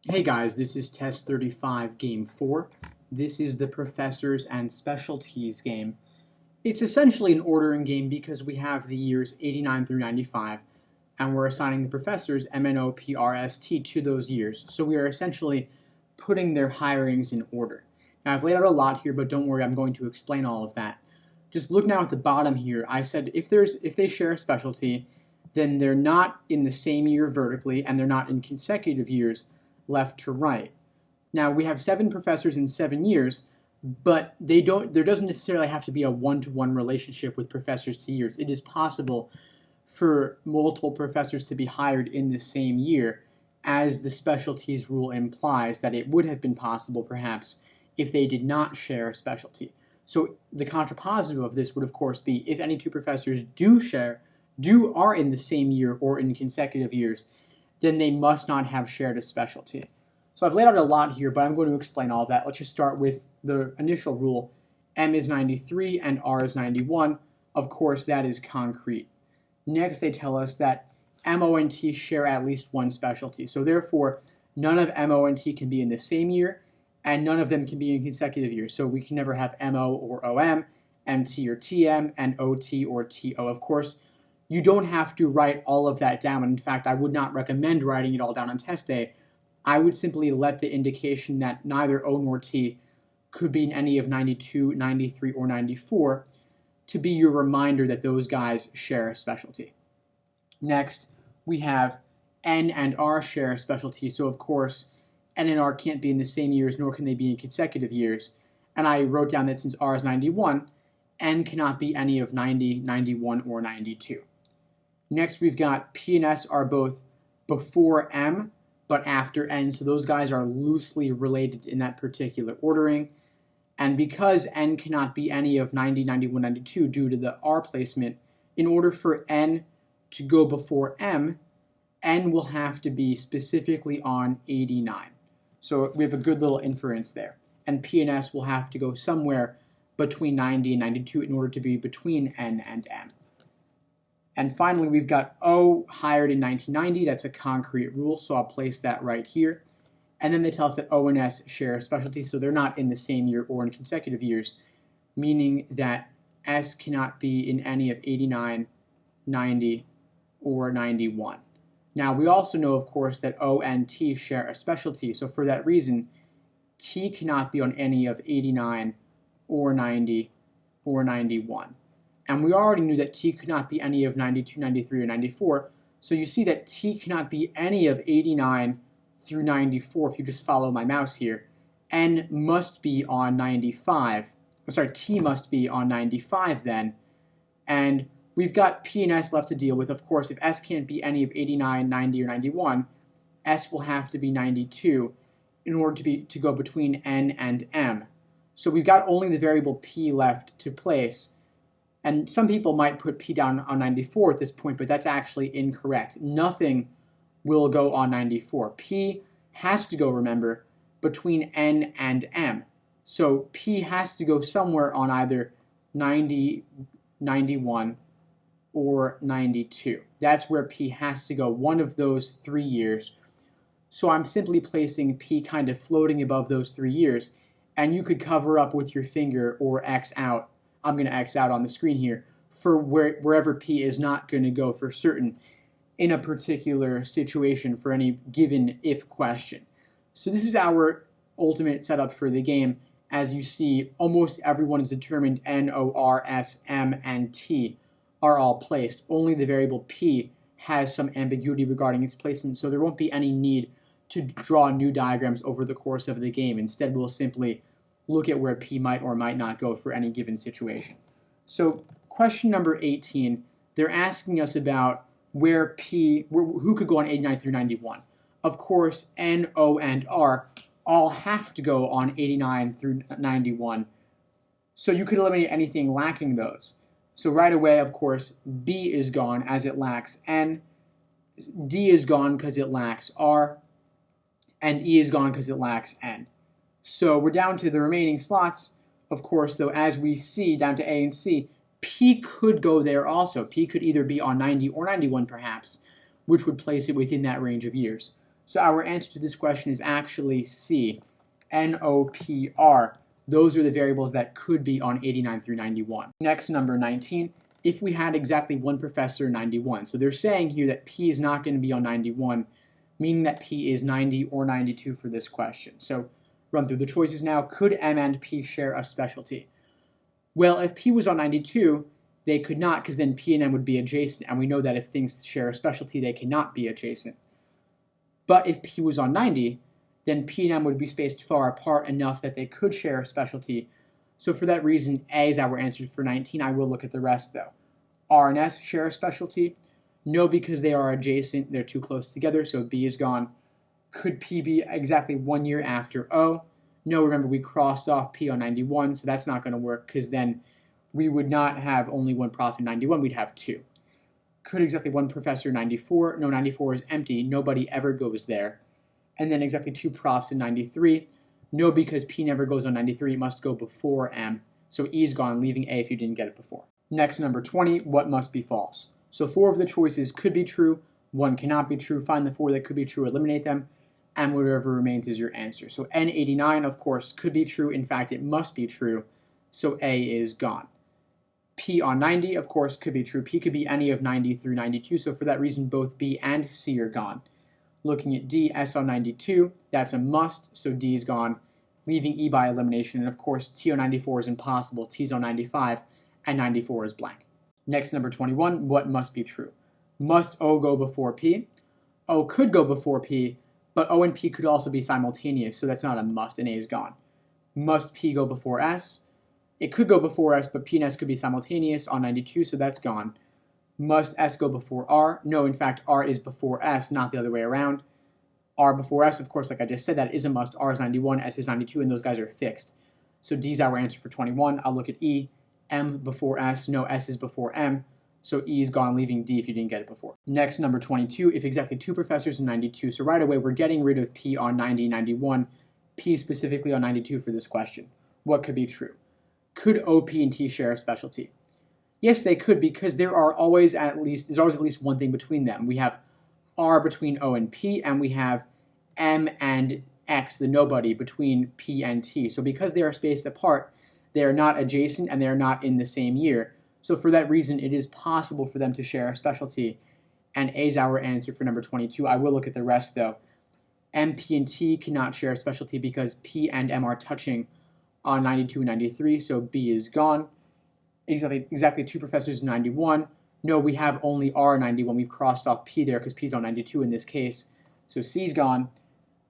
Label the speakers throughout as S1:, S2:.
S1: Hey guys, this is test 35, game 4. This is the professors and specialties game. It's essentially an ordering game because we have the years 89 through 95, and we're assigning the professors MNOPRST to those years. So we are essentially putting their hirings in order. Now I've laid out a lot here, but don't worry, I'm going to explain all of that. Just look now at the bottom here. I said if they share a specialty, then they're not in the same year vertically, and they're not in consecutive years left to right. Now we have 7 professors in 7 years, but there doesn't necessarily have to be a one-to-one relationship with professors to years. It is possible for multiple professors to be hired in the same year, as the specialties rule implies that it would have been possible perhaps if they did not share a specialty. So the contrapositive of this would of course be if any two professors are in the same year or in consecutive years, then they must not have shared a specialty. So I've laid out a lot here, but I'm going to explain all of that. Let's just start with the initial rule. M is 93 and R is 91. Of course, that is concrete. Next, they tell us that MO and T share at least one specialty. So therefore, none of MO and T can be in the same year, and none of them can be in consecutive years. So we can never have MO or OM, MT or TM, and OT or TO. Of course, you don't have to write all of that down. In fact, I would not recommend writing it all down on test day. I would simply let the indication that neither O nor T could be in any of 92, 93, or 94 to be your reminder that those guys share a specialty. Next, we have N and R share a specialty. So of course, N and R can't be in the same years, nor can they be in consecutive years. And I wrote down that since R is 91, N cannot be any of 90, 91, or 92. Next, we've got P and S are both before M, but after N, so those guys are loosely related in that particular ordering. And because N cannot be any of 90, 91, 92 due to the R placement, in order for N to go before M, N will have to be specifically on 89. So we have a good little inference there. And P and S will have to go somewhere between 90 and 92 in order to be between N and M. And finally, we've got O hired in 1990. That's a concrete rule, so I'll place that right here. And then they tell us that O and S share a specialty, so they're not in the same year or in consecutive years, meaning that S cannot be in any of 89, 90, or 91. Now, we also know, of course, that O and T share a specialty, so for that reason, T cannot be on any of 89, or 90, or 91. And we already knew that T could not be any of 92, 93, or 94. So you see that T cannot be any of 89 through 94 if you just follow my mouse here. N must be on 95. T must be on 95 then. And we've got P and S left to deal with. Of course, if S can't be any of 89, 90, or 91, S will have to be 92 in order to go between N and M. So we've got only the variable P left to place. And some people might put P down on 94 at this point, but that's actually incorrect. Nothing will go on 94. P has to go, remember, between N and M. So P has to go somewhere on either 90, 91, or 92. That's where P has to go, one of those 3 years. So I'm simply placing P kind of floating above those 3 years, and you could cover up with your finger or X out. I'm going to X out on the screen here for wherever P is not going to go for certain in a particular situation for any given if question. So this is our ultimate setup for the game. As you see, almost everyone is determined. N, O, R, S, M, and T are all placed. Only the variable P has some ambiguity regarding its placement, so there won't be any need to draw new diagrams over the course of the game. Instead, we'll simply look at where P might or might not go for any given situation. So question number 18, they're asking us about who could go on 89 through 91. Of course, N, O, and R all have to go on 89 through 91. So you could eliminate anything lacking those. So right away, of course, B is gone as it lacks N, D is gone because it lacks R, and E is gone because it lacks N. So we're down to the remaining slots. Of course, though, as we see down to A and C, P could go there also. P could either be on 90 or 91 perhaps, which would place it within that range of years. So our answer to this question is actually C, NOPR. Those are the variables that could be on 89 through 91. Next, number 19, if we had exactly one professor 91. So they're saying here that P is not going to be on 91, meaning that P is 90 or 92 for this question. So run through the choices now. Could M and P share a specialty? Well, if P was on 92, they could not, because then P and M would be adjacent, and we know that if things share a specialty, they cannot be adjacent. But if P was on 90, then P and M would be spaced far apart enough that they could share a specialty. So for that reason, A is our answer for 19. I will look at the rest, though. R and S share a specialty? No, because they are adjacent. They're too close together, so B is gone. Could P be exactly 1 year after O? No, remember we crossed off P on 91, so that's not going to work, because then we would not have only one prof in 91, we'd have two. Could exactly one professor 94? No, 94 is empty. Nobody ever goes there. And then exactly two profs in 93? No, because P never goes on 93. It must go before M. So E is gone, leaving A if you didn't get it before. Next, number 20, what must be false? So 4 of the choices could be true, 1 cannot be true. Find the 4 that could be true, eliminate them, and whatever remains is your answer. So N89, of course, could be true. In fact, it must be true. So A is gone. P on 90, of course, could be true. P could be any of 90 through 92, so for that reason, both B and C are gone. Looking at D, S on 92, that's a must, so D is gone, leaving E by elimination. And of course, T on 94 is impossible. T is on 95, and 94 is blank. Next, number 21, what must be true? Must O go before P? O could go before P, but O and P could also be simultaneous, so that's not a must, and A is gone. Must P go before S? It could go before S, but P and S could be simultaneous on 92, so that's gone. Must S go before R? No, in fact, R is before S, not the other way around. R before S, of course, like I just said, that is a must. R is 91, S is 92, and those guys are fixed. So D is our answer for 21. I'll look at E. M before S. No, S is before M. So E is gone, leaving D if you didn't get it before. Next, number 22, if exactly two professors in 92. So right away, we're getting rid of P on 90, 91, P specifically on 92 for this question. What could be true? Could O, P, and T share a specialty? Yes, they could, because there's always at least one thing between them. We have R between O and P, and we have M and X, the nobody, between P and T. So because they are spaced apart, they are not adjacent and they are not in the same year. So for that reason, it is possible for them to share a specialty, and A is our answer for number 22. I will look at the rest, though. M, P, and T cannot share a specialty because P and M are touching on 92 and 93, so B is gone. Exactly two professors in 91. No, we have only R 91. We've crossed off P there because P is on 92 in this case. So C is gone.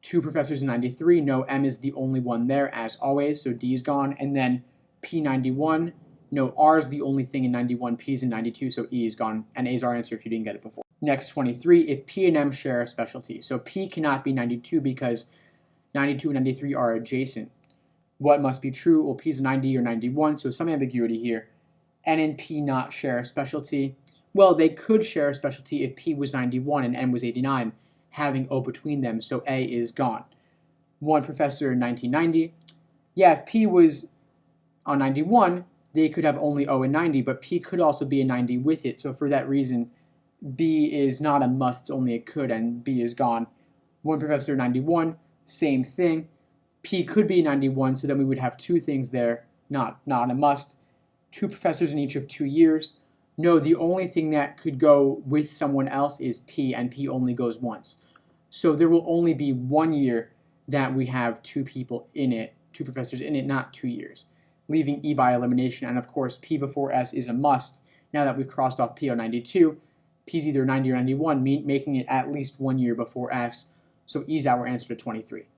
S1: Two professors in 93. No, M is the only one there, as always, so D is gone. And then P 91. No, R is the only thing in 91. P is in 92, so E is gone. And A is our answer if you didn't get it before. Next, 23. If P and M share a specialty. So P cannot be 92 because 92 and 93 are adjacent. What must be true? Well, P is 90 or 91, so some ambiguity here. N and P not share a specialty. Well, they could share a specialty if P was 91 and N was 89, having O between them, so A is gone. One professor in 1990. Yeah, if P was on 91, they could have only O in 90, but P could also be a 90 with it, so for that reason, B is not a must, it's only a could, and B is gone. One professor in 91, same thing. P could be 91, so then we would have two things there, not a must. Two professors in each of 2 years. No, the only thing that could go with someone else is P, and P only goes once. So there will only be 1 year that we have two people in it, two professors in it, not 2 years, leaving E by elimination. And of course, P before S is a must. Now that we've crossed off P on 92, P is either 90 or 91, making it at least 1 year before S. So E is our answer to 23.